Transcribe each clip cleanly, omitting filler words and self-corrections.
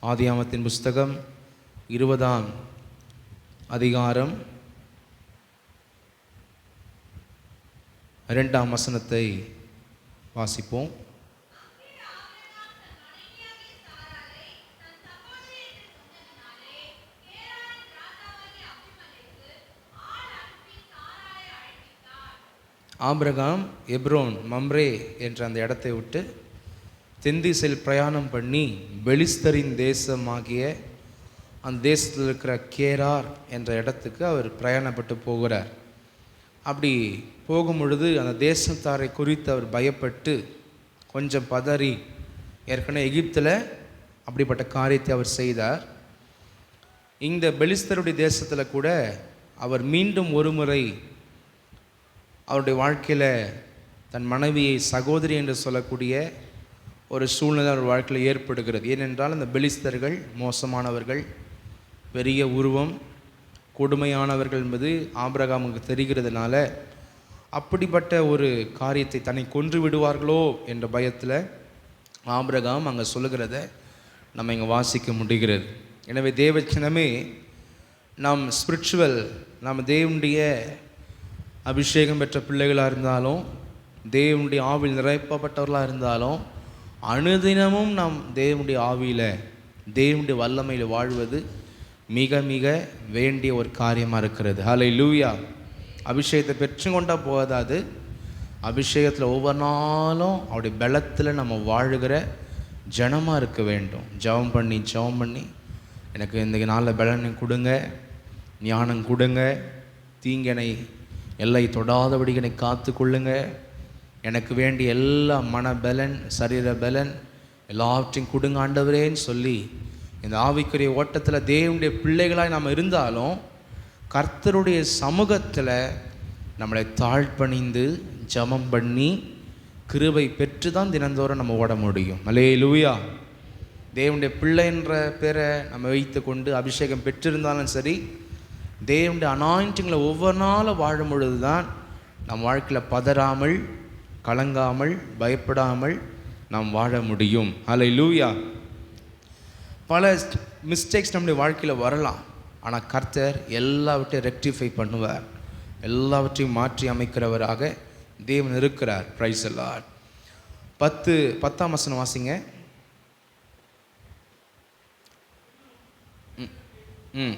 ஆதியாகமத்தின் புஸ்தகம் 20ஆம் அதிகாரம் 2ஆம் வசனத்தை வாசிப்போம். ஆபிரகாம் எப்ரோன் மம்ரே என்ற அந்த இடத்தை விட்டு தென்திசையில் பிரயாணம் பண்ணி பெலிஸ்தரின் தேசமாகிய அந்த தேசத்தில் இருக்கிற கேரார் என்ற இடத்துக்கு அவர் பிரயாணப்பட்டு போகிறார். அப்படி போகும் பொழுது அந்த தேசத்தாரை குறித்து அவர் பயப்பட்டு கொஞ்சம் பதறி, ஏற்கனவே எகிப்தில் அப்படிப்பட்ட காரியத்தை அவர் செய்தார். இந்த பெலிஸ்தருடைய தேசத்தில் கூட அவர் மீண்டும் ஒரு முறை அவருடைய வாழ்க்கையில் தன் மனைவியை சகோதரி என்று சொல்லக்கூடிய ஒரு சூழ்நிலை அவர் வாழ்க்கையில் ஏற்படுகிறது. ஏனென்றால் அந்த பெலிஸ்தர்கள் மோசமானவர்கள், பெரிய உருவம், கொடுமையானவர்கள் என்பது ஆபிரகாமுக்கு தெரிகிறதுனால அப்படிப்பட்ட ஒரு காரியத்தை தன்னை கொன்று விடுவார்களோ என்ற பயத்தில் ஆபிரகாம் அங்கே சொல்லுகிறத நம்ம இங்கே வாசிக்க முடிகிறது. எனவே தேவச்சனமே, நாம் ஸ்பிரிச்சுவல், நாம் தேவனுடைய அபிஷேகம் பெற்ற பிள்ளைகளாக இருந்தாலும், தேவனுடைய ஆவியில் நிறைப்பப்பட்டவர்களாக இருந்தாலும், அனுதினமும் நாம் தேவனுடைய ஆவியில், தேவனுடைய வல்லமையில் வாழ்வது மிக மிக வேண்டிய ஒரு காரியமாக இருக்கிறது. ஹல்லேலூயா. அபிஷேகத்தை பெற்றுக்கொண்டால் போதாது, அபிஷேகத்தில் ஒவ்வொரு நாளும் அவருடைய பலத்தில் நம்ம வாழுகிற ஜனமாக இருக்க வேண்டும். ஜெபம் பண்ணி எனக்கு இந்த நாளில் பலனை கொடுங்க, ஞானம் கொடுங்க, தீங்கனை எல்லை தொடாதபடி என்னை காத்து கொள்ளுங்க, எனக்கு வேண்டிய எல்லா மனபலன், சரீர பலன் எல்லாவற்றையும் கொடுங்க ஆண்டவரேன்னு சொல்லி இந்த ஆவிக்குரிய ஓட்டத்தில் தேவனுடைய பிள்ளைகளாய் நாம் இருந்தாலும் கர்த்தருடைய சமூகத்தில் நம்மளை தாழ்பணிந்து ஜெபம் பண்ணி கிருபை பெற்று தான் தினந்தோறும் நம்ம ஓட முடியும். அல்லேலூயா. தேவனுடைய பிள்ளை என்ற பேரை நம்ம வைத்து கொண்டு அபிஷேகம் பெற்றிருந்தாலும் சரி, தேவனுடைய அனாயிண்டிங்களை ஒவ்வொரு நாளும் வாழும் பொழுது தான் நம் வாழ்க்கையில் பதறாமல், கலங்காமல், பயப்படாமல் நாம் வாழ முடியும். ஹல்லேலூயா. பல மிஸ்டேக்ஸ் நம்முடைய வாழ்க்கையில் வரலாம், ஆனால் கர்த்தர் எல்லாவற்றையும் ரெக்டிஃபை பண்ணுவார், எல்லாவற்றையும் மாற்றி அமைக்கிறவராக தேவன் இருக்கிறார். Price the Lord. 10ஆம் வசனம் வாசிங்க. ம்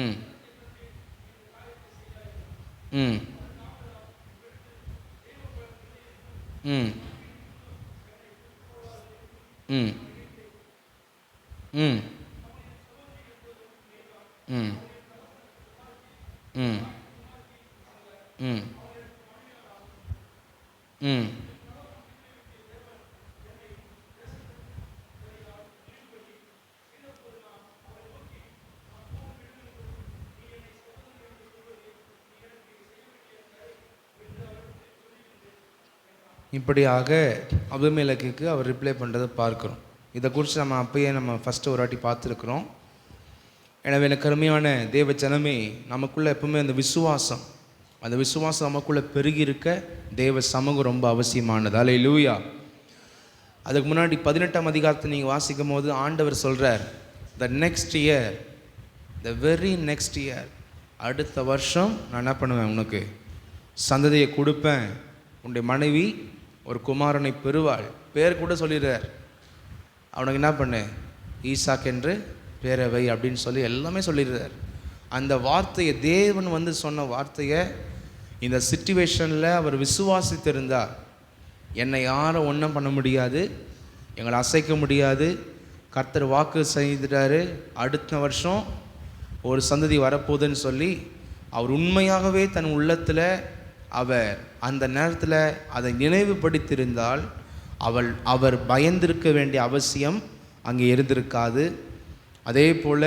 ம் ம் ம் ம் ம் ம் ம் ம் ம் இப்படியாக அபிமெலேக்குக்கு அவர் ரிப்ளை பண்ணுறதை பார்க்குறோம். இதை குறித்து நம்ம அப்பயே ஃபஸ்ட்டு ஒரு வாட்டி பார்த்துருக்குறோம். எனவே எனக்கு அருமையான தேவ ஜனமே, நமக்குள்ளே எப்பவுமே அந்த விசுவாசம் நமக்குள்ளே பெருகி இருக்க தேவ சமூகம் ரொம்ப அவசியமானது. அல்லேலூயா. அதுக்கு முன்னாடி 18ஆம் அதிகாரத்தை நீங்கள் வாசிக்கும் போது ஆண்டவர் சொல்கிறார், த வெரி நெக்ஸ்ட் இயர், அடுத்த வருஷம் நான் என்ன பண்ணுவேன், உனக்கு சந்ததியை கொடுப்பேன், உன்னுடைய மனைவி ஒரு குமாரனை பெறுவாள். பேர் கூட சொல்லிடுறார். அவனுக்கு என்ன பண்ணு, ஈசாக் என்று பேரவை அப்படின்னு சொல்லி எல்லாமே சொல்லிடுறார். அந்த வார்த்தையை, தேவன் சொன்ன வார்த்தையை இந்த சிச்சுவேஷனில் அவர் விசுவாசித்திருந்தார். என்னை யாரும் ஒன்றும் பண்ண முடியாது, எங்களை அசைக்க முடியாது, கர்த்தர் வாக்கு செய்துட்டாரு, அடுத்த வருஷம் ஒரு சந்ததி வரப்போகுதுன்னு சொல்லி அவர் உண்மையாகவே தன் உள்ளத்தில் அவர் அந்த நேரத்தில் அதை நினைவுபடுத்தியிருந்தால் அவர் பயந்திருக்க வேண்டிய அவசியம் அங்கே இருந்திருக்காது. அதே போல்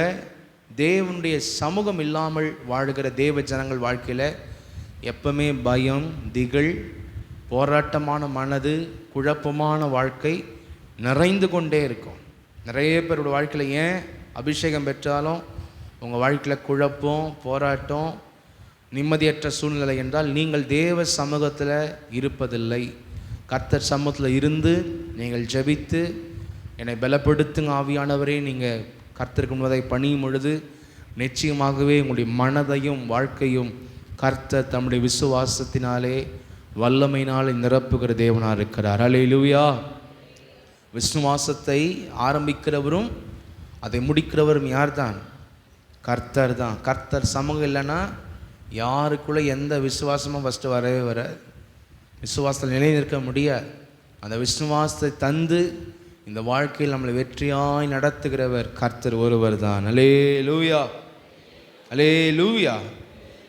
தேவனுடைய சமூகம் இல்லாமல் வாழுகிற தேவ ஜனங்கள் வாழ்க்கையில் எப்பவுமே பயம், திகில், போராட்டமான மனது, குழப்பமான வாழ்க்கை நிறைந்து கொண்டே இருக்கும். நிறைய பேரோட வாழ்க்கையில் ஏன் அபிஷேகம் பெற்றாலும் உங்கள் வாழ்க்கையில் குழப்பம், போராட்டம், நிம்மதியற்ற சூழ்நிலை என்றால் நீங்கள் தேவ சமூகத்தில் இருப்பதில்லை. கர்த்தர் சமூகத்தில் இருந்து நீங்கள் ஜெபித்து என்னை பலப்படுத்துங்க ஆவியானவரே. நீங்கள் கர்த்தருக்கு முன்பதை பணியும் பொழுது நிச்சயமாகவே உங்களுடைய மனதையும் வாழ்க்கையும் கர்த்தர் தம்முடைய விசுவாசத்தினாலே வல்லமையினாலே நிரப்புகிற தேவனாக இருக்கிறார். அல்லேலூயா. விசுவாசத்தை ஆரம்பிக்கிறவரும் அதை முடிக்கிறவரும் யார் தான்? கர்த்தர் தான். கர்த்தர் சமூகம் இல்லைன்னா யாருக்குள்ளே எந்த விசுவாசமும் ஃபஸ்ட்டு வரவே வராது. விசுவாசத்தில் நிலை நிற்க முடியாது. அந்த விசுவாசத்தை தந்து இந்த வாழ்க்கையில் நம்மளை வெற்றியாய் நடத்துகிறவர் கர்த்தர் ஒருவர் தான். அல்லேலூயா, அல்லேலூயா.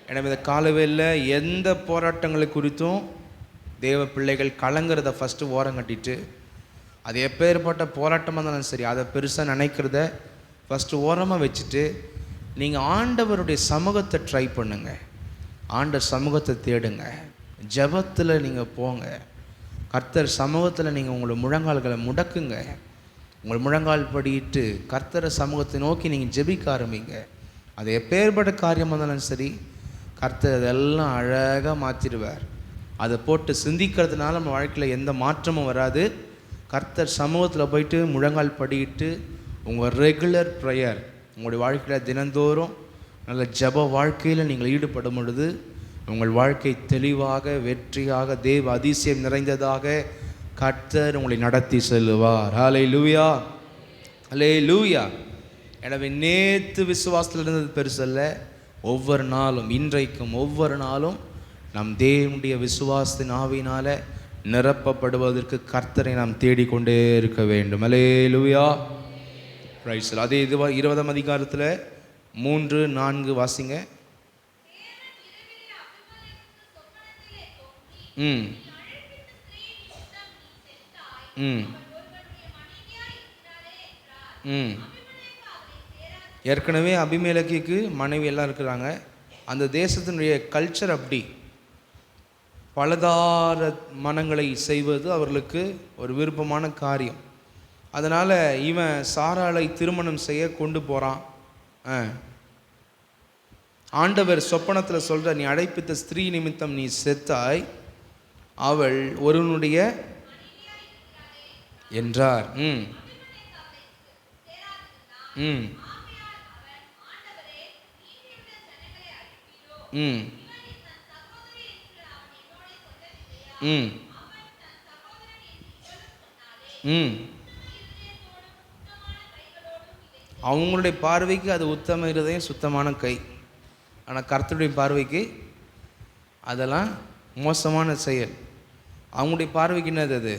எனவே இந்த காலவேளையில் எந்த போராட்டங்களை குறித்தும் தேவ பிள்ளைகள் கலங்கிறத ஃபஸ்ட்டு ஓரம் கட்டிட்டு, அது எப்பேற்பட்ட போராட்டமாக இருந்தாலும் சரி, அதை பெருசாக நினைக்கிறத ஃபஸ்ட்டு ஓரமாக வச்சுட்டு நீங்கள் ஆண்டவருடைய சமூகத்தை ட்ரை பண்ணுங்கள். ஆண்டவர் சமூகத்தை தேடுங்க. ஜெபத்தில் நீங்கள் போங்க. கர்த்தர் சமூகத்தில் நீங்கள் உங்களோட முழங்கால்களை முடக்குங்க. உங்கள் முழங்கால் படிட்டு கர்த்தரை சமூகத்தை நோக்கி நீங்கள் ஜெபிக்க ஆரம்பிங்க. அது எப்பேற்பட்ட காரியமாக இருந்தாலும் சரி, கர்த்தர் அதெல்லாம் அழகாக மாற்றிடுவார். அதை போட்டு சிந்திக்கிறதுனால நம்ம வாழ்க்கையில் எந்த மாற்றமும் வராது. கர்த்தர் சமூகத்தில் போயிட்டு முழங்கால் படிட்டு உங்கள் ரெகுலர் ப்ரேயர், உங்களுடைய வாழ்க்கையில் தினந்தோறும் நல்ல ஜெப வாழ்க்கையில் நீங்கள் ஈடுபடும் பொழுது உங்கள் வாழ்க்கை தெளிவாக வெற்றியாக தேவ அதிசயம் நிறைந்ததாக கர்த்தர் உங்களை நடத்தி செல்லுவார். ஹல்லேலூயா, ஹல்லேலூயா. எனவே நேற்று விசுவாசத்தில் இருந்தது பெருசல்ல. ஒவ்வொரு நாளும், இன்றைக்கும் ஒவ்வொரு நாளும் நம் தேவனுடைய விசுவாசத்தின் ஆவியினால் நிரப்பப்படுவதற்கு கர்த்தரை நாம் தேடிக்கொண்டே இருக்க வேண்டும். அல்லேலூயா, பிரைஸ். அதே 20ஆம் அதிகாரத்தில் 3-4 வாசிங்க. ம் ம் ம் ஏற்கனவே அபிமெலேக்குக்கு மனைவி எல்லாம் இருக்கிறாங்க. அந்த தேசத்தினுடைய கல்ச்சர் அப்படி. பலதார மனங்களை செய்வது அவர்களுக்கு ஒரு விருப்பமான காரியம். அதனால் இவன் சாராளை திருமணம் செய்ய கொண்டு போகிறான். ஆண்டவர் சொப்பனத்தில் சொல்கிற, நீ அழைப்பித்த ஸ்திரீ நிமித்தம் நீ செத்தாய், அவள் ஒருவனுடைய என்றார். ம் ம் ம் ம் ம் அவங்களுடைய பார்வைக்கு அது உத்தம இருதயம் சுத்தமான கை. ஆனால் கர்த்தருடைய பார்வைக்கு அதெல்லாம் மோசமான செயல். அவங்களுடைய பார்வைக்கு என்னது? அது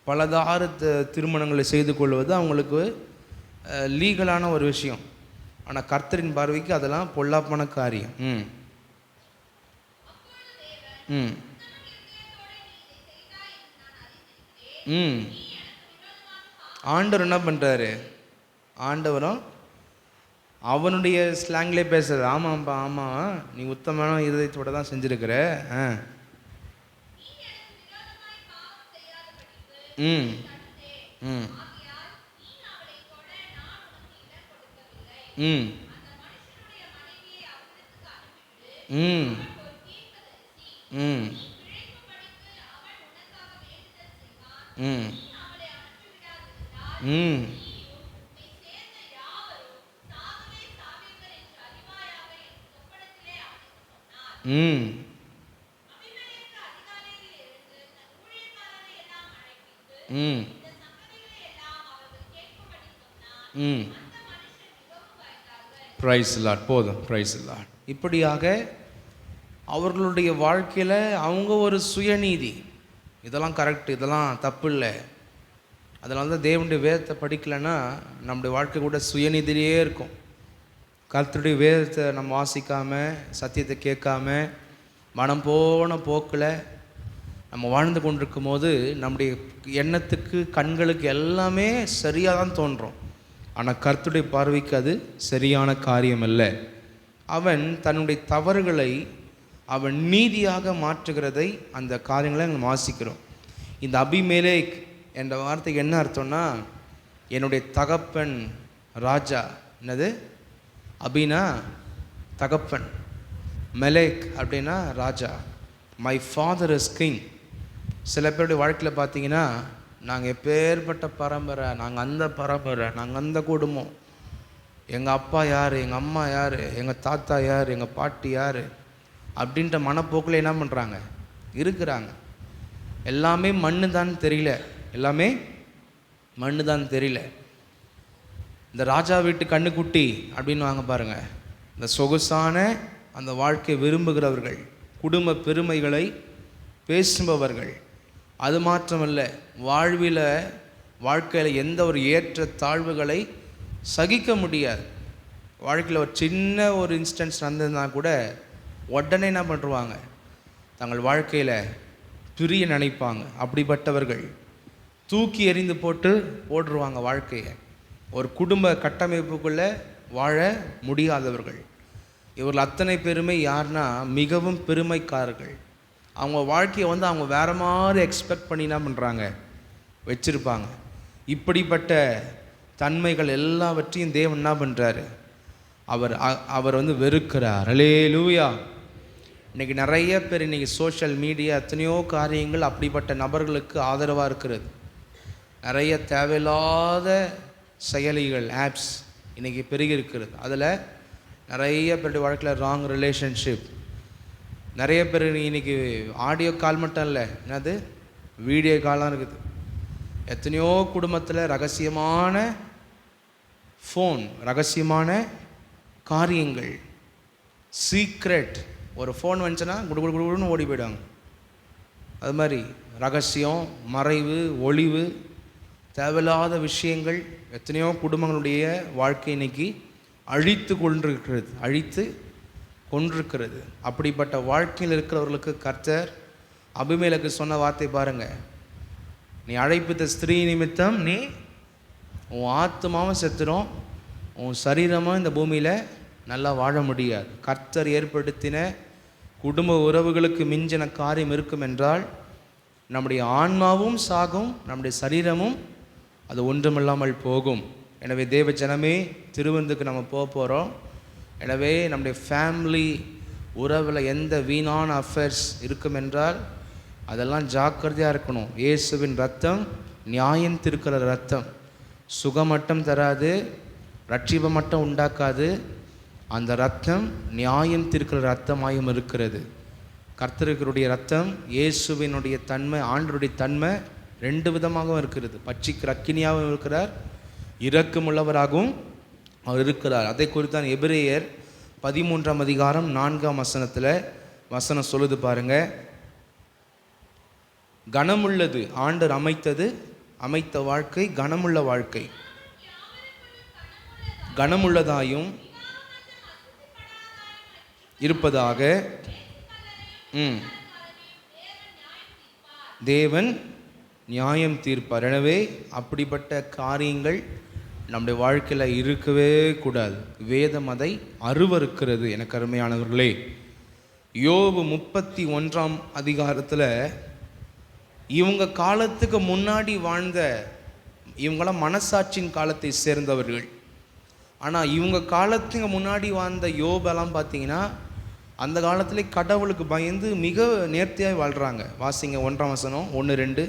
பலதார திருமணங்களை செய்து கொள்வது அவங்களுக்கு லீகலான ஒரு விஷயம். ஆனால் கர்த்தரின் பார்வைக்கு அதெல்லாம் பொல்லாப்பான காரியம். ம் ம் ம் ஆண்டவர் என்ன பண்ணுறாரு? ஆண்டவரும் அவனுடைய ஸ்லாங்லேயே பேசுறது. ஆமாம்ப்பா, ஆமாம், நீ உத்தமமான இருதயத்தோட தான் செஞ்சுருக்கிற. ம் ம் ம் ம் ம் ம் ம் ம் ம் ம் பிரைஸ் லார்ட். போதும், பிரைஸ் லார்ட். இப்படியாக அவர்களுடைய வாழ்க்கையில் அவங்க ஒரு சுயநீதி, இதெல்லாம் கரெக்ட், இதெல்லாம் தப்பு இல்லை. அதனால தான் தேவனுடைய வேதத்தை படிக்கலைன்னா நம்முடைய வாழ்க்கை கூட சுயநீதியிலே இருக்கும். கர்த்தருடைய வேதத்தை நம்ம வாசிக்காமல், சத்தியத்தை கேட்காம, மனம் போன போக்கில் நம்ம வாழ்ந்து கொண்டிருக்கும் போது நம்முடைய எண்ணத்துக்கு, கண்களுக்கு எல்லாமே சரியாக தான் தோன்றும். ஆனால் கர்த்தருடைய பார்வைக்கு அது சரியான காரியம் அல்ல. அவன் தன்னுடைய தவறுகளை அவன் நீதியாக மாற்றுகிறதை, அந்த காரியங்களை நம்ம வாசிக்கிறோம். இந்த அபிமெலேக் என்ற வார்த்தைக்கு என்ன அர்த்தம்னா, என்னுடைய தகப்பன் ராஜா. என்னது? அபினா தகப்பன், மெலேக் அப்படின்னா ராஜா. My father is king. சில பேருடைய வாழ்க்கையில் பார்த்தீங்கன்னா நாங்கள் எப்பேற்பட்ட பரம்பரை, நாங்கள் அந்த பரம்பரை, நாங்கள் அந்த குடும்பம், எங்கள் அப்பா யார், எங்கள் அம்மா யார், எங்கள் தாத்தா யார், எங்கள் பாட்டி யார் அப்படின்ற மனப்போக்கில் என்ன பண்ணுறாங்க இருக்கிறாங்க. எல்லாமே மண்ணு தான் தெரியல, எல்லாமே மண்ணு தான் தெரியல. இந்த ராஜா வீட்டு கண்ணுக்குட்டி அப்படின்னு வாங்க பாருங்கள். இந்த சொகுசான அந்த வாழ்க்கையை விரும்புகிறவர்கள், குடும்ப பெருமைகளை பேசுபவர்கள், அது மாத்திரமல்ல வாழ்க்கையில் எந்த ஒரு ஏற்ற தாழ்வுகளை சகிக்க முடியாது. வாழ்க்கையில் ஒரு சின்ன ஒரு இன்ஸ்டன்ஸ் நடந்ததுன்னா கூட உடனே என்ன பண்ணுவாங்க, தங்கள் வாழ்க்கையில் பிரிய நினைப்பாங்க. அப்படிப்பட்டவர்கள் தூக்கி எறிந்து போட்டுருவாங்க வாழ்க்கையை. ஒரு குடும்ப கட்டமைப்புக்குள்ளே வாழ முடியாதவர்கள். இவர்கள் அத்தனை பேருமே யாருன்னா மிகவும் பெருமைக்காரர்கள். அவங்க வாழ்க்கையை அவங்க வேறு மாதிரி எக்ஸ்பெக்ட் பண்ணி என்ன பண்ணுறாங்க வச்சுருப்பாங்க. இப்படிப்பட்ட தன்மைகள் எல்லாவற்றையும் தேவன் என்ன பண்ணுறாரு, அவர் வெறுக்கிறார். அல்லேலூயா. இன்றைக்கி நிறைய பேர் இன்றைக்கி சோஷியல் மீடியா எத்தனையோ காரியங்கள் அப்படிப்பட்ட நபர்களுக்கு ஆதரவாக இருக்கிறது. நிறைய தேவையில்லாத செயலிகள், ஆப்ஸ் இன்றைக்கி பெருகி இருக்கிறது. அதில் நிறைய பேருடைய வாழ்க்கையில் ராங் ரிலேஷன்ஷிப். நிறைய பேர் இன்றைக்கி ஆடியோ கால் மட்டும் இல்லை, என்னது வீடியோ கால்லாம் இருக்குது. எத்தனையோ குடும்பத்தில் ரகசியமான ஃபோன், ரகசியமான காரியங்கள், சீக்ரெட். ஒரு ஃபோன் வந்துச்சுன்னா குடுன்னு ஓடி போயிடுவாங்க. அது மாதிரி ரகசியம், மறைவு, ஒளிவு, தேவையில்லாத விஷயங்கள் எத்தனையோ குடும்பங்களுடைய வாழ்க்கை இன்னைக்கு அழித்து கொண்டிருக்கிறது. அப்படிப்பட்ட வாழ்க்கையில் இருக்கிறவர்களுக்கு கர்த்தர் அபிமெலேக்கு சொன்ன வார்த்தை பாருங்கள், நீ அழைப்பித்த ஸ்திரீ நிமித்தம் நீ உன் ஆத்மாவும் செத்துரும், உன் சரீரமும் இந்த பூமியில் நல்லா வாழ முடியாது. கர்த்தர் ஏற்படுத்தின குடும்ப உறவுகளுக்கு மிஞ்சின காரியம் இருக்கும் என்றால் நம்முடைய ஆன்மாவும் சாகும், நம்முடைய சரீரமும் அது ஒன்றுமில்லாமல் போகும். எனவே தேவ ஜனமே, திருவிருந்துக்கு நம்ம போகிறோம். எனவே நம்முடைய ஃபேமிலி உறவில் எந்த வீணான அஃபேர்ஸ் இருக்கும் என்றால் அதெல்லாம் ஜாக்கிரதையாக இருக்கணும். இயேசுவின் ரத்தம் நியாயம் தீர்க்கிற ரத்தம், சுகமட்டம் தராது, ரட்சிப்பை மட்டும் உண்டாக்காது. அந்த ரத்தம் நியாயம் தீர்க்கிற ரத்தமாயும் இருக்கிறது. கர்த்தருடைய ரத்தம், இயேசுவினுடைய தன்மை, ஆண்டருடைய தன்மை ரெண்டு விதமாகவும் இருக்கிறது. பட்சிக்கிற அக்கினியாகவும் இருக்கிறார், இரக்கமுள்ளவராகவும் அவர் இருக்கிறார். அதை குறித்தான் எபிரேயர் 13ஆம் அதிகாரம் 4ஆம் வசனம் சொல்லுது பாருங்க. கனமுள்ளது ஆண்டர் அமைத்த வாழ்க்கை, கனமுள்ள வாழ்க்கை, கனமுள்ளதாயும் இருப்பதாக தேவன் நியாயம் தீர்ப்பார். எனவே அப்படிப்பட்ட காரியங்கள் நம்முடைய வாழ்க்கையில் இருக்கவே கூடாது. வேதம் அதை அருவருக்கிறது. எனக்கு அருமையானவர்களே, யோபு 31ஆம் அதிகாரத்தில் இவங்க காலத்துக்கு முன்னாடி வாழ்ந்த இவங்களாம் மனசாட்சியின் காலத்தை சேர்ந்தவர்கள். ஆனால் இவங்க காலத்துக்கு முன்னாடி வாழ்ந்த யோபெல்லாம் பார்த்தீங்கன்னா அந்த காலத்திலே கடவுளுக்கு பயந்து மிக நேர்த்தியாக வாழ்கிறாங்க. வாசிங்க 1ஆம் வசனம் 1-2.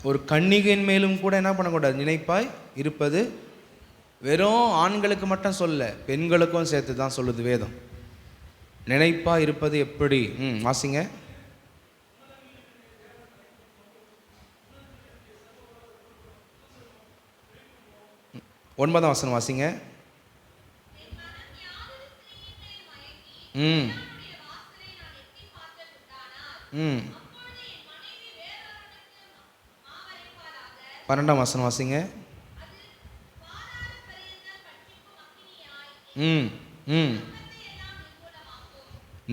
ஒரு கன்னிகையின் மேலும் கூட என்ன பண்ணக்கூடாது, நினைப்பாய் இருப்பது. வெறும் ஆண்களுக்கு மட்டும் சொல்ல, பெண்களுக்கும் சேர்த்து தான் சொல்லுது வேதம். நினைப்பா இருப்பது எப்படி? வாசிங்க. ஒன்பதாம் வசனம் வாசிங்க. பன்னெண்டாம் வசனம் வாசிங்க.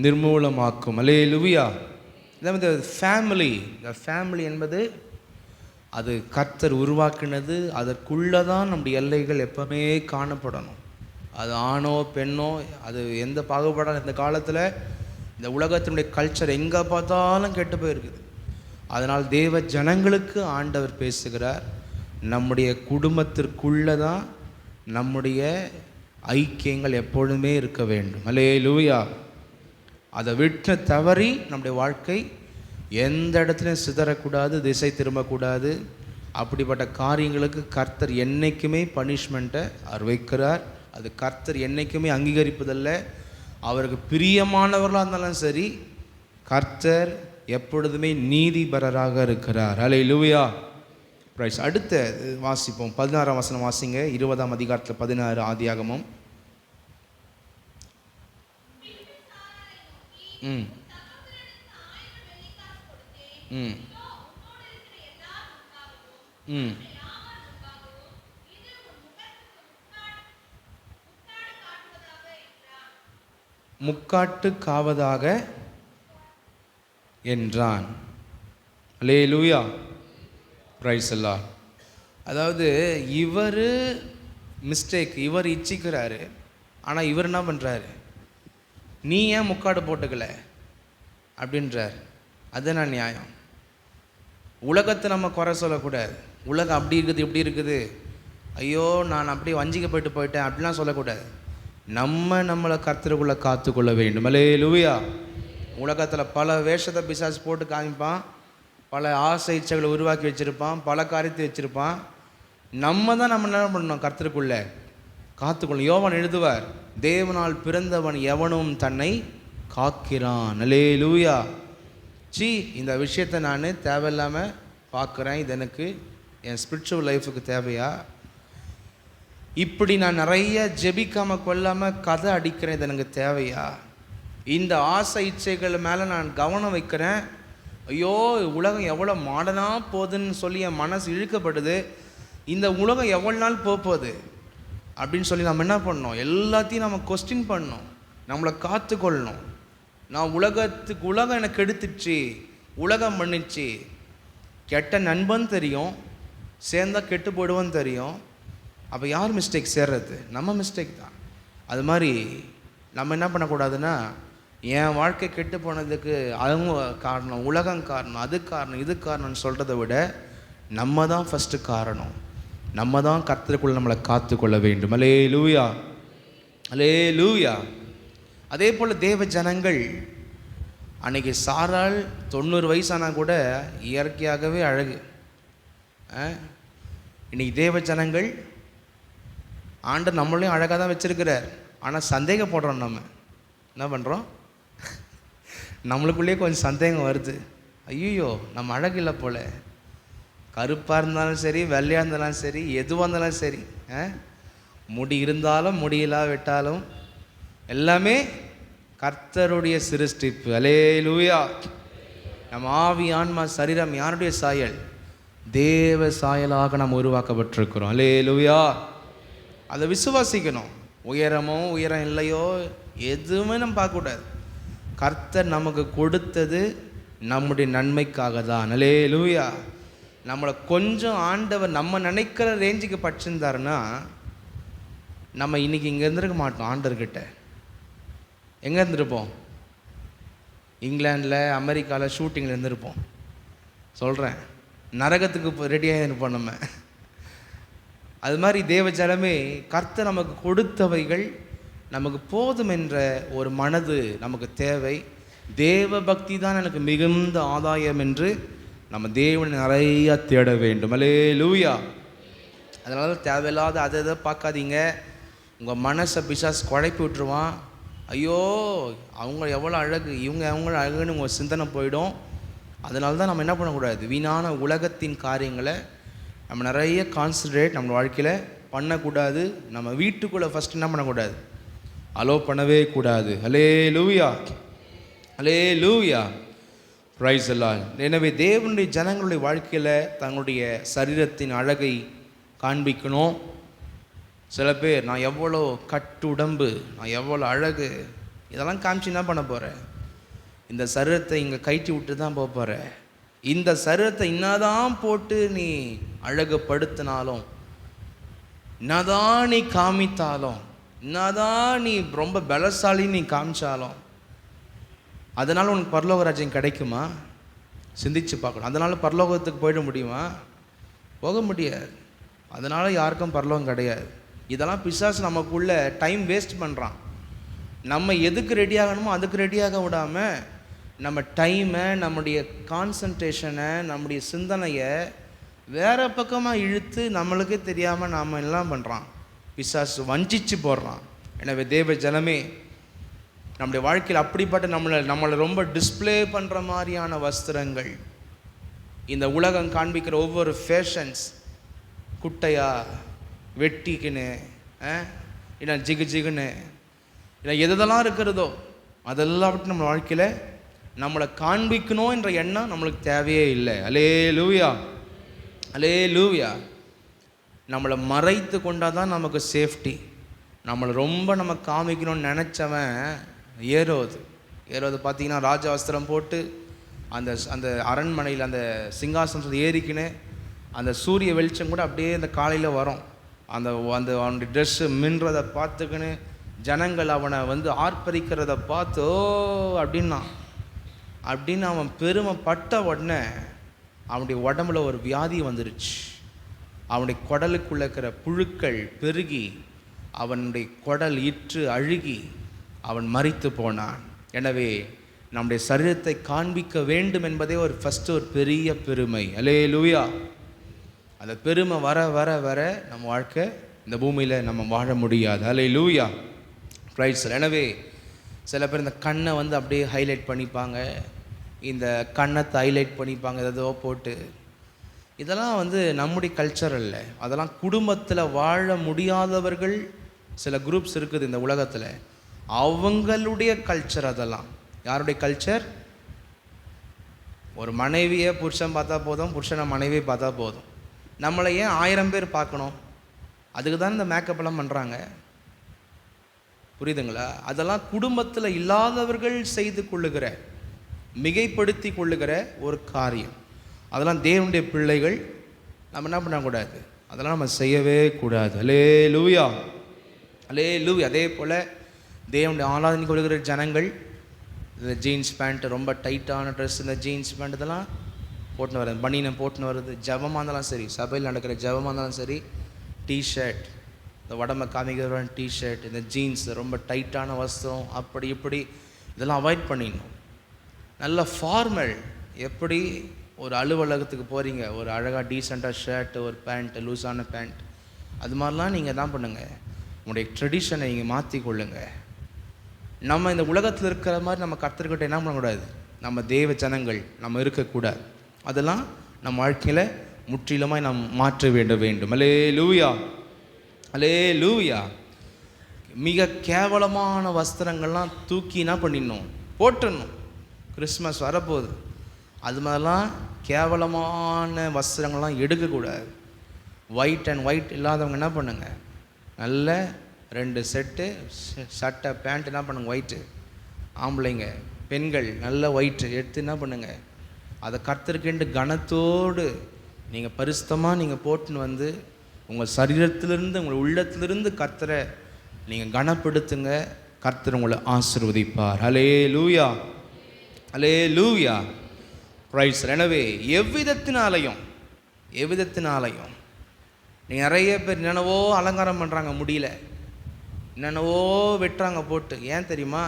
நிர்மூலமாக்கும். அல்லேலூயா. இந்த ஃபேமிலி என்பது அது கர்த்தர் உருவாக்கினது. அதற்குள்ளே தான் நம்முடைய எல்லைகள் எப்பவுமே காணப்படணும். அது ஆணோ பெண்ணோ அது எந்த பாகுபாடான இந்த காலத்தில் இந்த உலகத்தினுடைய கல்ச்சர் எங்கே பார்த்தாலும் கெட்டு போயிருக்குது. அதனால் தேவ ஜனங்களுக்கு ஆண்டவர் பேசுகிறார், நம்முடைய குடும்பத்திற்குள்ளே தான் நம்முடைய ஐக்கியங்கள் எப்பொழுதுமே இருக்க வேண்டும். அல்லேலூயா. அதை விட்டு தவறி நம்முடைய வாழ்க்கை எந்த இடத்துலையும் சிதறக்கூடாது, திசை திரும்பக்கூடாது. அப்படிப்பட்ட காரியங்களுக்கு கர்த்தர் என்றைக்குமே பனிஷ்மெண்ட்டை அவர் வைக்கிறார். அது கர்த்தர் என்றைக்குமே அங்கீகரிப்பதில்ல. அவருக்கு பிரியமானவர்களாக இருந்தாலும் சரி, கர்த்தர் எப்பொழுதுமே நீதிபரராக இருக்கிறார். அல்லேலூயா. பிரைஸ். அடுத்த வாசிப்போம். 16ஆம் வசனம் வாசிங்க. 20ஆம் அதிகாரத்தில் 16 ஆதியாகமம். ம் ம் ம் முக்காட்டு காவதாக என்றான். அல்லேலூயா. பிரைஸ் எல்லாம். அதாவது இவர் மிஸ்டேக், இவர் இச்சிக்கிறாரு. ஆனால் இவர் என்ன பண்ணுறாரு, நீ ஏன் முக்காடு போட்டுக்கல அப்படின்றார். அதுதான் நியாயம். உலகத்தை நம்ம குறை சொல்லக்கூடாது. உலகம் அப்படி இருக்குது இப்படி இருக்குது, ஐயோ நான் அப்படியே வஞ்சிக்கப்பட்டு போயிட்டேன் அப்படிலாம் சொல்லக்கூடாது. நம்மளை கர்த்தருக்குள்ளே காத்துக்கொள்ள வேண்டும். அல்லேலூயா. உலகத்தில் பல வேஷத்தை பிசாசு போட்டு காமிப்பான், பல ஆசை இச்சைகளை உருவாக்கி வச்சுருப்பான், பல காரியத்தை வச்சுருப்பான். நம்ம என்ன பண்ணணும், கர்த்தருக்குள்ளே காத்துக்கொள்ளும். யோவான் எழுதுவார், தேவனால் பிறந்தவன் எவனும் தன்னை காக்கிறான். அல்லேலூயா. இந்த விஷயத்தை நான் தேவையில்லாமல் பார்க்குறேன், இது எனக்கு என் ஸ்பிரிச்சுவல் லைஃபுக்கு தேவையா? இப்படி நான் நிறைய ஜெபிக்காமல் கொள்ளாமல் கதை அடிக்கிறேன், இது எனக்கு தேவையா? இந்த ஆசை இச்சைகள் மேலே நான் கவனம் வைக்கிறேன், ஐயோ உலகம் எவ்வளோ மாடனாக போகுதுன்னு சொல்லி என் மனசு இழுக்கப்படுது, இந்த உலகம் எவ்வளோ நாள் போகுது அப்படின்னு சொல்லி நம்ம என்ன பண்ணணும், எல்லாத்தையும் நம்ம கொஸ்டின் பண்ணணும், நம்மளை காத்துக்கொள்ளணும். நான் உலகம் எனக்கு கெடுத்துச்சு, உலகம் பண்ணிச்சு. கெட்ட நண்பன் தெரியும், சேர்ந்தால் கெட்டு போயிடுவோன்னு தெரியும். அப்போ யார் மிஸ்டேக் சேர்றது? நம்ம மிஸ்டேக் தான். அது மாதிரி நம்ம என்ன பண்ணக்கூடாதுன்னா, என் வாழ்க்கை கெட்டு போனதுக்கு அவங்க காரணம், உலகம் காரணம், அது காரணம், இது காரணம்னு சொல்கிறத விட நம்ம தான் ஃபஸ்ட்டு காரணம். நம்ம தான் கர்த்தருக்குள்ள நம்மளை காத்துக்கொள்ள வேண்டும். அல்லேலூயா. அல்லேலூயா. அதே போல் தேவ ஜனங்கள் அன்றைக்கி சாராள் 90 வயசானால் கூட இயற்கையாகவே அழகு. இன்றைக்கி தேவ ஜனங்கள் ஆண்டவர் நம்மளையும் அழகாக தான் வச்சுருக்கிறார். ஆனால் சந்தேகப்படுறோம். நம்ம என்ன பண்ணுறோம், நம்மளுக்குள்ளேயே கொஞ்சம் சந்தேகம் வருது. ஐயோ நம்ம அழகு இல்லை போல். கருப்பாக இருந்தாலும் சரி, வெள்ளையாக இருந்தாலும் சரி, எதுவாக இருந்தாலும் சரி, முடி இருந்தாலும் முடியலா விட்டாலும் எல்லாமே கர்த்தருடைய சிருஷ்டிப்பு. அல்லேலூயா. நம்ம ஆவி ஆன்மா சரீரம் யாருடைய சாயல்? தேவ சாயலாக நாம் உருவாக்கப்பட்டிருக்கிறோம். அல்லேலூயா. அதை விசுவாசிக்கணும். உயரம் இல்லையோ எதுவுமே நம்ம பார்க்கக்கூடாது. கர்த்தர் நமக்கு கொடுத்தது நம்முடைய நன்மைக்காக தான். அல்லேலூயா. நம்மளை கொஞ்சம் ஆண்டவர் நம்ம நினைக்கிற ரேஞ்சுக்கு படிச்சிருந்தாருன்னா நம்ம இன்றைக்கி இங்கே இருந்திருக்க மாட்டோம். ஆண்டர்கிட்ட எங்கே இருந்திருப்போம்? இங்கிலாண்டில், அமெரிக்காவில் ஷூட்டிங்கில் இருந்திருப்போம். சொல்கிறேன், நரகத்துக்கு ரெடியாக இருப்போம் நம்ம. அது மாதிரி தேவ ஜனமே, கர்த்தர் நமக்கு கொடுத்தவைகள் நமக்கு போதும் என்ற ஒரு மனது நமக்கு தேவை. தேவ பக்தி தான் எனக்கு மிகுந்த ஆதாயம் என்று நம்ம தேவனை நிறையா தேட வேண்டும். அல்லேலூயா. அதனால தேவையில்லாத அதை பார்க்காதீங்க. உங்கள் மனசை பிசாசு குழப்பி விட்டுருவான். ஐயோ அவங்க எவ்வளோ அழகு, இவங்க அவங்கள அழகுன்னு உங்கள் சிந்தனை போயிடும். அதனால தான் நம்ம என்ன பண்ணக்கூடாது, வீணான உலகத்தின் காரியங்களை நம்ம நிறைய கான்சன்ட்ரேட் நம்ம வாழ்க்கையில் பண்ணக்கூடாது. நம்ம வீட்டுக்குள்ளே ஃபஸ்ட்டு என்ன பண்ணக்கூடாது, அலோவ் பண்ணவே கூடாது. அல்லேலூயா. அல்லேலூயா. Praise the lord. எனவே தேவனுடைய ஜனங்களுடைய வாழ்க்கையில் தங்களுடைய சரீரத்தின் அழகை காண்பிக்கணும். சில பேர் நான் எவ்வளோ கட்டுடம்பு, நான் எவ்வளோ அழகு, இதெல்லாம் காமிச்சு என்ன பண்ண போகிறேன்? இந்த சரீரத்தை இங்கே கைட்டி விட்டு தான் போக போகிற. இந்த சரீரத்தை என்னதான் போட்டு நீ அழகுப்படுத்தினாலும், என்னதான் நீ காமித்தாலும், என்னதான் நீ ரொம்ப பலசாலி நீ காமிச்சாலும், அதனால் உனக்கு பரலோக ராஜ்யம் கிடைக்குமா? சிந்திச்சு பார்க்கணும். அதனால் பரலோகத்துக்கு போயிட முடியுமா? போக முடியாது. அதனால் யாருக்கும் பரலோகம் கிடையாது. இதெல்லாம் பிசாசு நமக்குள்ளே டைம் வேஸ்ட் பண்ணுறான். நம்ம எதுக்கு ரெடி ஆகணுமோ அதுக்கு ரெடியாக விடாமல் நம்ம டைமை, நம்முடைய கான்சன்ட்ரேஷனை, நம்முடைய சிந்தனையை வேறு பக்கமாக இழுத்து நம்மளுக்கே தெரியாமல் நாம் எல்லாம் பண்ணுறான். பிசாசு வஞ்சிச்சு போடுறான். எனவே தேவ ஜனமே, நம்முடைய வாழ்க்கையில் அப்படிப்பட்ட நம்மளை ரொம்ப டிஸ்பிளே பண்ணுற மாதிரியான வஸ்திரங்கள், இந்த உலகம் காண்பிக்கிற ஒவ்வொரு ஃபேஷன்ஸ், குட்டையா, வெட்டிக்குன்னு, இல்லை ஜிகு ஜிகுன்னு, இல்லை எதெல்லாம் இருக்கிறதோ அதெல்லாம் விட்டு நம்ம வாழ்க்கையில் நம்மளை காண்பிக்கணும் என்ற எண்ணம் நம்மளுக்கு தேவையே இல்லை. அல்லேலூயா, அல்லேலூயா. நம்மளை மறைத்து கொண்டால் தான் நமக்கு சேஃப்டி. நம்மளை ரொம்ப நம்ம காமிக்கணும்னு நினச்சவன் ஏரோது பார்த்திங்கன்னா, ராஜ வஸ்திரம் போட்டு அந்த அரண்மனையில் அந்த சிங்காசனத்தில் ஏறிக்கின்னு அந்த சூரிய வெளிச்சம் கூட அப்படியே அந்த காலையில் வரும். அந்த அவனுடைய ட்ரெஸ்ஸு மின்றதை பார்த்துக்கின்னு ஜனங்கள் அவனை ஆர்ப்பரிக்கிறத பார்த்து அப்படின்னு அவன் பெருமைப்பட்ட உடனே அவனுடைய உடம்புல ஒரு வியாதி வந்துருச்சு. அவனுடைய குடலுக்குள்ள இருக்கிற புழுக்கள் பெருகி அவனுடைய குடல் இற்று அழுகி அவன் மரித்து போனான். எனவே நம்முடைய சரீரத்தை காண்பிக்க வேண்டும் என்பதே ஒரு பெரிய பெருமை. அல்லேலூயா. அந்த பெருமை வர வர வர நம்ம வாழ்க்கை இந்த பூமியில் நம்ம வாழ முடியாது. அல்லேலூயா, பிரைஸ். எனவே சில பேர் இந்த கண்ணை அப்படியே ஹைலைட் பண்ணிப்பாங்க, இந்த கண்ணத்தை ஹைலைட் பண்ணிப்பாங்க ஏதோ போட்டு. இதெல்லாம் நம்முடைய கல்ச்சர் இல்லை. அதெல்லாம் குடும்பத்தில் வாழ முடியாதவர்கள் சில குரூப்ஸ் இருக்குது இந்த உலகத்தில், அவங்களுடைய கல்ச்சர். அதெல்லாம் யாருடைய கல்ச்சர்? ஒரு மனைவியை புருஷன் பார்த்தா போதும், புருஷனை மனைவியை பார்த்தா போதும். நம்மளை ஏன் 1000 பேர் பார்க்கணும்? அதுக்கு தான் இந்த மேக்கப்லாம் பண்ணுறாங்க. புரியுதுங்களா? அதெல்லாம் குடும்பத்தில் இல்லாதவர்கள் செய்து கொள்ளுகிற, மிகைப்படுத்தி கொள்ளுகிற ஒரு காரியம். அதெல்லாம் தேவனுடைய பிள்ளைகள் நம்ம என்ன பண்ணக்கூடாது, அதெல்லாம் நம்ம செய்யவே கூடாது. அல்லேலூயா, அல்லேலூயா. அதே போல் தேவனுடைய ஆராதனை கொள்ளுகிற ஜனங்கள் இந்த ஜீன்ஸ் பேண்ட், ரொம்ப டைட்டான ட்ரெஸ், இந்த ஜீன்ஸ் பேண்ட் இதெல்லாம் போட்டுன்னு வர்றது, பனியனை போட்டுன்னு வர்றது, ஜபமாக இருந்தாலும் சரி, சபையில் நடக்கிற ஜபமாக இருந்தாலும் சரி, டிஷர்ட், இந்த உடம்பை காமிக்கிற டிஷர்ட், இந்த ஜீன்ஸ், ரொம்ப டைட்டான வஸ்திரம், அப்படி இப்படி இதெல்லாம் அவாய்ட் பண்ணிடணும். நல்ல ஃபார்மல், எப்படி ஒரு அலுவலகத்துக்கு போகிறீங்க, ஒரு அழகாக டீசெண்டாக ஷர்ட்டு, ஒரு பேண்ட், லூஸான பேண்ட், அது மாதிரிலாம் நீங்கள் தான் பண்ணுங்கள். உங்களுடைய ட்ரெடிஷனை நீங்கள் மாற்றிக்கொள்ளுங்க. நம்ம இந்த உலகத்தில் இருக்கிற மாதிரி நம்ம கர்த்தர்கிட்ட என்ன பண்ணக்கூடாது, நம்ம தேவ ஜனங்கள் நம்ம இருக்கக்கூடாது. அதெல்லாம் நம்ம வாழ்க்கையில் முற்றிலுமாய் நாம் மாற்ற வேண்டும். அல்லேலூயா, அல்லேலூயா. மிக கேவலமான வஸ்திரங்கள்லாம் தூக்கி என்ன பண்ணிடணும், போட்டுடணும். கிறிஸ்மஸ் வரப்போகுது, அது மாதிரிலாம் கேவலமான வஸ்திரங்கள்லாம் எடுக்கக்கூடாது. ஒயிட் அண்ட் ஒயிட் இல்லாதவங்க என்ன பண்ணுங்க, நல்ல 2 செட்டு சட்டை பேண்ட் என்ன பண்ணுங்க, ஒயிட்டு. ஆம்பளைங்க பெண்கள் நல்ல ஒயிட்டு எடுத்து என்ன பண்ணுங்க, அதை கர்த்தருக்கென்று கனத்தோடு நீங்கள் பரிசுத்தமாக நீங்கள் போட்டுன்னு உங்கள் சரீரத்திலிருந்து, உங்கள் உள்ளத்திலிருந்து கர்த்தரை நீங்கள் கனப்படுத்துங்க. கர்த்தர் உங்களை ஆசீர்வதிப்பார். அல்லேலூயா, அல்லேலூயா, பிரைஸ். எனவே எவ்விதத்தினாலையும் நீங்கள் நிறைய பேர் என்னென்னவோ அலங்காரம் பண்ணுறாங்க, முடியல என்னென்னவோ வெட்டுறாங்க போட்டு. ஏன் தெரியுமா?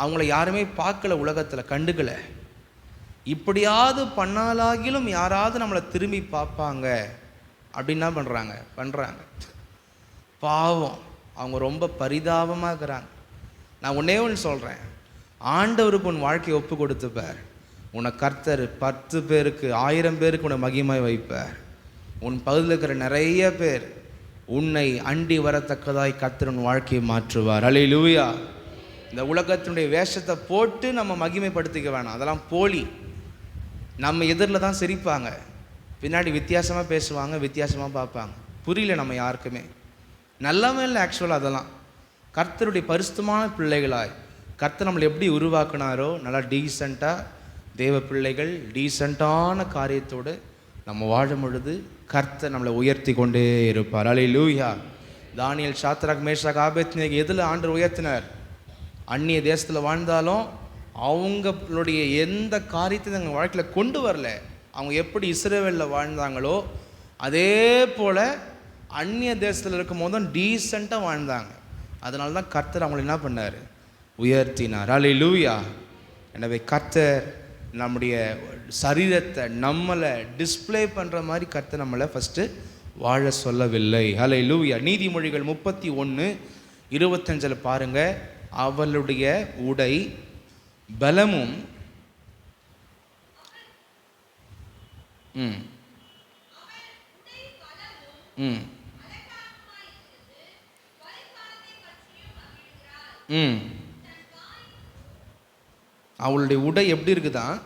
அவங்கள யாருமே பார்க்கல, உலகத்தில் கண்டுக்கலை. இப்படியாவது பண்ணாலாகிலும் யாராவது நம்மளை திரும்பி பார்ப்பாங்க அப்படின்னா பண்ணுறாங்க. பாவம், அவங்க ரொம்ப பரிதாபமாக இருக்கிறாங்க. நான் ஒன்றே ஒன்று சொல்கிறேன், ஆண்டவருக்கு உன் வாழ்க்கையை ஒப்பு கொடுத்துப்பார். உன்னை கர்த்தர் 10 பேருக்கு 1000 பேருக்கு உன்னை மகிமை வைப்பார். உன் பகுதியில் இருக்கிற நிறைய பேர் உன்னை அண்டி வரத்தக்கதாய் கர்த்தர் உன் வாழ்க்கையை மாற்றுவார். அல்லேலூயா. இந்த உலகத்தினுடைய வேஷத்தை போட்டு நம்ம மகிமைப்படுத்திக்க வேணாம், அதெல்லாம் போலி. நம்ம எதிரில் தான் சிரிப்பாங்க, பின்னாடி வித்தியாசமாக பேசுவாங்க, வித்தியாசமாக பார்ப்பாங்க. புரியல நம்ம யாருக்குமே, நல்லாவே இல்லை ஆக்சுவலாக. அதெல்லாம் கர்த்தருடைய பரிசுத்தமான பிள்ளைகளாய் கர்த்தர் நம்மளை எப்படி உருவாக்குனாரோ, நல்லா டீசெண்டாக தேவ பிள்ளைகள் டீசெண்டான காரியத்தோடு நம்ம வாழும் பொழுது கர்த்தர் நம்மளை உயர்த்தி கொண்டே இருப்பார். அல்லேலூயா. தானியேல், சாத்ராக், மேஷாக், ஆபேத்நேகோ எதில் ஆண்டவர் உயர்த்தினார்? அந்நிய தேசத்தில் வாழ்ந்தாலும் அவங்களுடைய எந்த காரியத்தையும் எங்கள் வாழ்க்கையில் கொண்டு வரல. அவங்க எப்படி இஸ்ரவேலில் வாழ்ந்தாங்களோ அதே போல் அந்நிய தேசத்தில் இருக்கும் போதும் டீசெண்டாக வாழ்ந்தாங்க. அதனால தான் கர்த்தர் அவங்களை என்ன பண்ணார்? உயர்த்தினார். அல்லேலூயா. எனவே கர்த்தர் நம்முடைய சரீரத்தை நம்மளை டிஸ்ப்ளே பண்ணுற மாதிரி கர்த்தர் நம்மளை ஃபஸ்ட்டு வாழ சொல்லவில்லை. அல்லேலூயா. நீதிமொழிகள் 31:25 பாருங்கள். அவளுடைய உடை பலமும் அவளுடைய உடை எப்படி இருக்குதான்?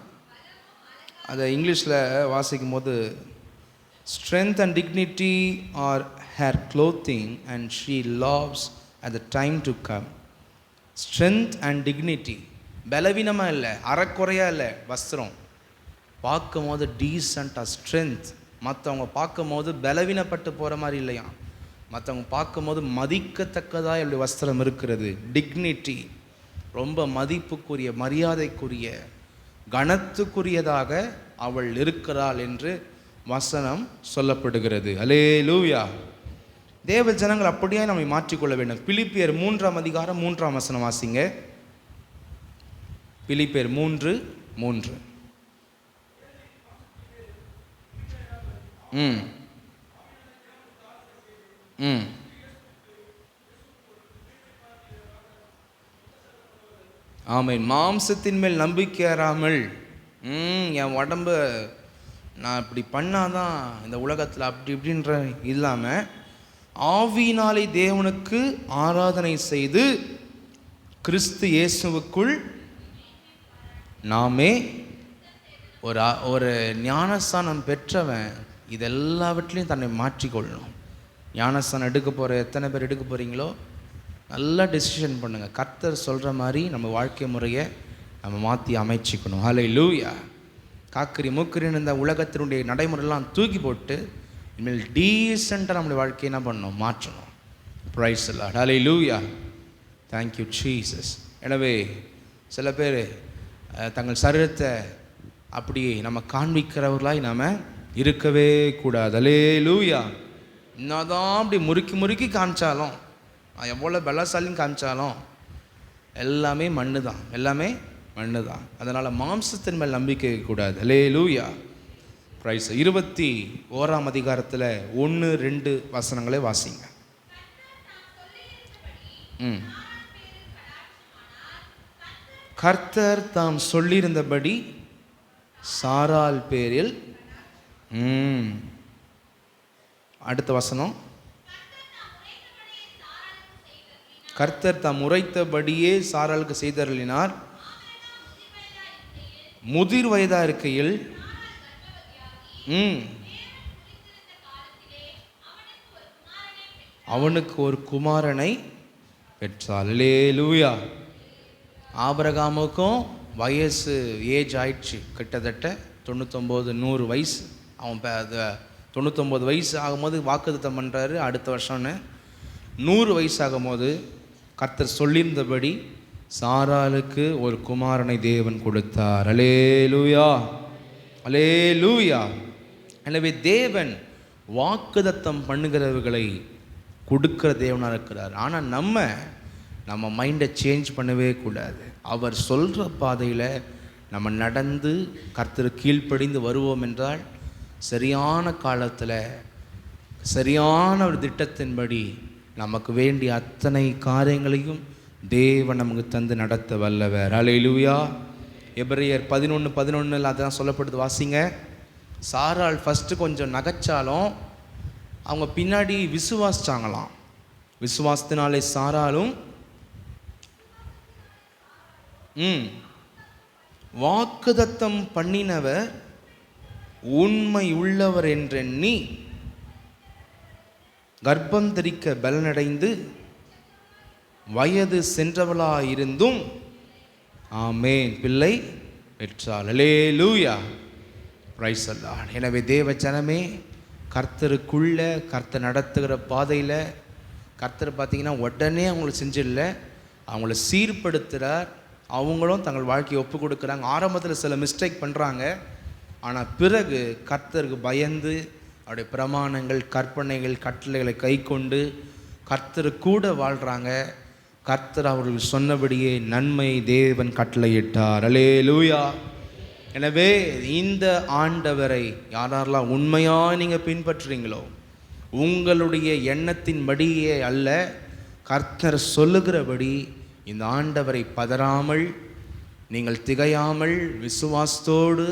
அதை இங்கிலீஷில் வாசிக்கும் போது strength and dignity are her clothing and she loves at the time to come. Strength and dignity, பலவீனமாக இல்லை, அறக்குறையாக இல்லை, வஸ்திரம் பார்க்கும் போது டீசெண்டாக ஸ்ட்ரென்த். மற்றவங்க பார்க்கும் போது பலவீனப்பட்டு போகிற மாதிரி இல்லையா, மற்றவங்க பார்க்கும் போது மதிக்கத்தக்கதாக என்னுடைய வஸ்திரம் இருக்கிறது. டிக்னிட்டி, ரொம்ப மதிப்புக்குரிய, மரியாதைக்குரிய, கனத்துக்குரியதாக அவள் இருக்கிறாள் என்று வசனம் சொல்லப்படுகிறது. அல்லேலூயா. தேவ ஜனங்கள் அப்படியே நம்மை மாற்றிக்கொள்ள வேண்டும். பிலிப்பியர் 3:3 வாசிங்க. பிலிப்பியர் 3:3. ஆமென். மாம்சத்தின் மேல் நம்பிக்கையாராமல், என் உடம்பு நான் இப்படி பண்ணாதான் இந்த உலகத்தில் அப்படி இப்படின்ற இல்லாமல் ஆவியினாலே தேவனுக்கு ஆராதனை செய்து கிறிஸ்து இயேசுவுக்குள் நாமே ஒரு ஞானஸ்தானம் பெற்றவன் இதெல்லாவற்றிலையும் தன்னை மாற்றிக்கொள்ளணும். ஞானஸ்தானம் எடுக்க போகிற எத்தனை பேர் எடுக்க போகிறீங்களோ நல்லா டெசிஷன் பண்ணுங்கள். கர்த்தர் சொல்கிற மாதிரி நம்ம வாழ்க்கை முறையை நம்ம மாற்றி அமைச்சிக்கணும். ஹல்லேலூயா. காக்கரி மூக்கரின்னு இந்த உலகத்தினுடைய நடைமுறையெல்லாம் தூக்கி போட்டு இனிமேல் டீசெண்டாக நம்முடைய வாழ்க்கையை என்ன பண்ணணும்? மாற்றணும். Price the Lord. Hallelujah. Thank you Jesus. எனவே சில பேர் தங்கள் சரீரத்தை அப்படி நம்ம காண்பிக்கிறவர்களாய் நாம் இருக்கவே கூடாது. ஹல்லேலூயா. என்னதான் அப்படி முறுக்கி காமிச்சாலும், எவ்வளோ பலசாலின்னு காமிச்சாலும் எல்லாமே மண்ணு தான், எல்லாமே மண்ணு தான். அதனால் மாம்சத்தின் மேல் நம்பிக்கை கூடாது. ஹல்லேலூயா. பிரைஸ். 21 1-2 வசனங்களே வாசிங்க. கர்த்தர் தாம் சொல்லியிருந்தபடி சாராள் பேரில், அடுத்த வசனம், கர்த்தர் தாம் உரைத்தபடியே சாராளுக்கு செய்தருளினார். முதிர் வயதாக இருக்கையில் அவனுக்கு ஒரு குமாரனை பெற்றாள். அல்லேலூயா. ஆபிரகாமுக்கும் வயசு ஏஜ் ஆயிடுச்சு, கிட்டத்தட்ட 99-100 வயசு. அவன் 99 வயசு ஆகும்போது வாக்குத்தத்தம் பண்ணுறாரு, அடுத்த வருஷம்னு 100 வயசு ஆகும்போது கர்த்தர் சொல்லியிருந்தபடி சாராளுக்கு ஒரு குமாரனை தேவன் கொடுத்தார். அல்லேலூயா. அல்லேலூயா. எனவே தேவன் வாக்குத்தத்தம் பண்ணுகிறவர்களை கொடுக்கிற தேவனாக இருக்கிறார். ஆனால் நம்ம மைண்டை சேஞ்ச் பண்ணவே கூடாது. அவர் சொல்கிற பாதையில் நம்ம நடந்து கர்த்தர் கீழ்ப்படிந்து வருவோம் என்றால் சரியான காலத்தில் சரியான ஒரு திட்டத்தின்படி நமக்கு வேண்டிய அத்தனை காரியங்களையும் தேவன் நமக்கு தந்து நடத்த வல்லவர். அல்லேலூயா. எபிரேயர் 11:11 அதான் சொல்லப்படுது, வாசிங்க. சாராள் ஃபஸ்ட்டு கொஞ்சம் நகைச்சாலும் அவங்க பின்னாடி விசுவாசிச்சாங்களாம். விசுவாசத்தினாலே சாராளும் வாக்குத்தத்தம் பண்ணினவர் உண்மை உள்ளவர் என்றெண்ணி கர்ப்பம் தரிக்க பலனடைந்து வயது சென்றவளாயிருந்தும் ஆமென் பிள்ளை பெற்றாள். அல்லேலூயா. Praise the lord. எனவே தேவ ஜனமே, கர்த்தருக்குள்ள கர்த்தர் நடத்துகிற பாதையில் கர்த்தர் பார்த்திங்கன்னா உடனே அவங்கள செஞ்சிடல, அவங்கள சீர்படுத்துகிறார். அவங்களும் தங்கள் வாழ்க்கையை ஒப்பு கொடுக்குறாங்க. ஆரம்பத்தில் சில மிஸ்டேக் பண்ணுறாங்க, ஆனால் பிறகு கர்த்தருக்கு பயந்து அவருடைய பிரமாணங்கள், கற்பனைகள், கட்டளைகளை கை கொண்டு கர்த்தரு கூட வாழ்கிறாங்க. கர்த்தர் அவர்கள் சொன்னபடியே நன்மை தேவன் கட்டளையிட்டார். அல்லேலூயா. எனவே இந்த ஆண்டவரை யாரெல்லாம் உண்மையாக நீங்கள் பின்பற்றுறீங்களோ, உங்களுடைய எண்ணத்தின்படியே அல்ல, கர்த்தர் சொல்லுகிறபடி இந்த ஆண்டவரை பதறாமல், நீங்கள் திகையாமல் விசுவாசத்தோடு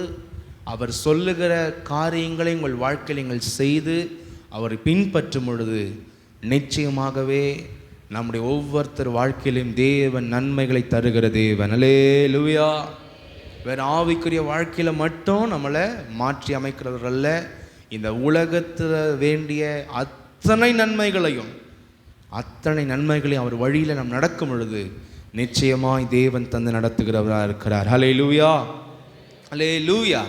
அவர் சொல்லுகிற காரியங்களை உங்கள் வாழ்க்கையில் நீங்கள் செய்து அவரை பின்பற்றும் பொழுது நிச்சயமாகவே நம்முடைய ஒவ்வொருத்தர் வாழ்க்கையிலும் தேவன் நன்மைகளை தருகிற தேவன். அல்லேலூயா. வேறு ஆவிக்குரிய வாழ்க்கையில் மட்டும் நம்மளை மாற்றி அமைக்கிறவரல்ல, இந்த உலகத்தில் வேண்டிய அத்தனை நன்மைகளையும் அவர் வழியில் நாம் நடக்கும் பொழுது நிச்சயமாய் தேவன் தந்து நடத்துகிறவராக இருக்கிறார். ஹல்லேலூயா, ஹல்லேலூயா.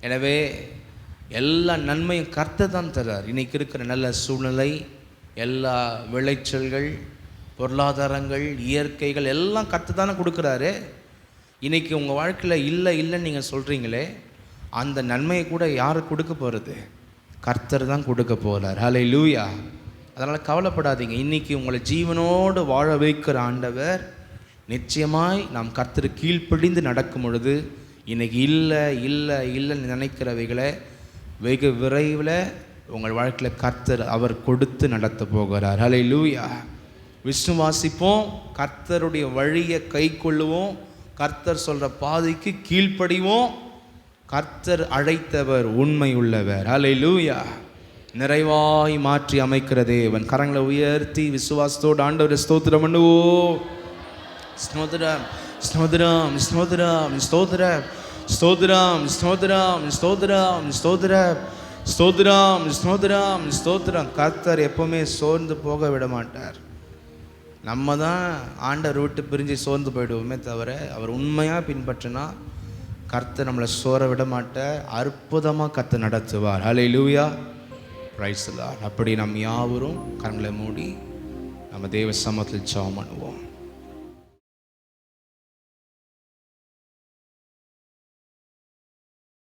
எனவே எல்லா நன்மையும் கர்த்தர் தான் தர்றார். இன்றைக்கி இருக்கிற நல்ல சூழ்நிலை, எல்லா விளைச்சல்கள், பொருளாதாரங்கள், இயற்கைகள் எல்லாம் கர்த்தர் தானே கொடுக்குறாரு. இன்றைக்கி உங்கள் வாழ்க்கையில் இல்லைன்னு நீங்கள் சொல்கிறீங்களே, அந்த நன்மையை கூட யார் கொடுக்க போகிறது? கர்த்தர் தான் கொடுக்க போகிறார். ஹல்லேலூயா. அதனால் கவலைப்படாதீங்க. இன்றைக்கி உங்களை ஜீவனோடு வாழ வைக்கிற ஆண்டவர் நிச்சயமாய் நாம் கர்த்தர் கீழ்ப்படிந்து நடக்கும் பொழுது இன்றைக்கி இல்லைன்னு நினைக்கிறவைகளை வெகு விரைவில் உங்கள் வாழ்க்கையில் கர்த்தர் அவர் கொடுத்து நடத்த போகிறார். ஹல்லேலூயா. விசுவாசிப்போம், கர்த்தருடைய வழியை கை கொள்ளுவோம், கர்த்தர் சொல்கிற பாதைக்கு கீழ்ப்படிவோம். கர்த்தர் அழைத்தவர் உண்மை உள்ளவர். ஹல்லேலூயா. நிறைவாய் மாற்றி அமைக்கிற தேவன். கரங்களை உயர்த்தி விசுவாசத்தோடு ஆண்டவரை ஸ்தோத்திரம் பண்ணுவோம். ஸ்தோத்திரம், ஸ்தோத்திரம், ஸ்தோத்திரம், ஸ்தோத்திரம், ஸ்தோத்திரம், ஸ்தோத்திரம், ஸ்தோத்திரம், ஸ்தோத்திரம், ஸ்தோத்திரம், ஸ்தோத்திரம், ஸ்தோத்திரம். கர்த்தர் எப்பவுமே சோர்ந்து போக விட மாட்டார். நம்ம தான் ஆண்டவர் விட்டு பிரிஞ்சு சோர்ந்து போயிடுவோமே தவிர, அவர் உண்மையாக பின்பற்றினா கர்த்தர் நம்மளை சோர விட மாட்டார். அற்புதமாக கர்த்தர் நடத்துவார். ஹல்லேலூயா, பிரைஸ் தி லார்ட். அப்படி நம் யாவரும் கண்களை மூடி நம்ம தேவ சமூகத்தில் ஜெபம் பண்ணுவோம்.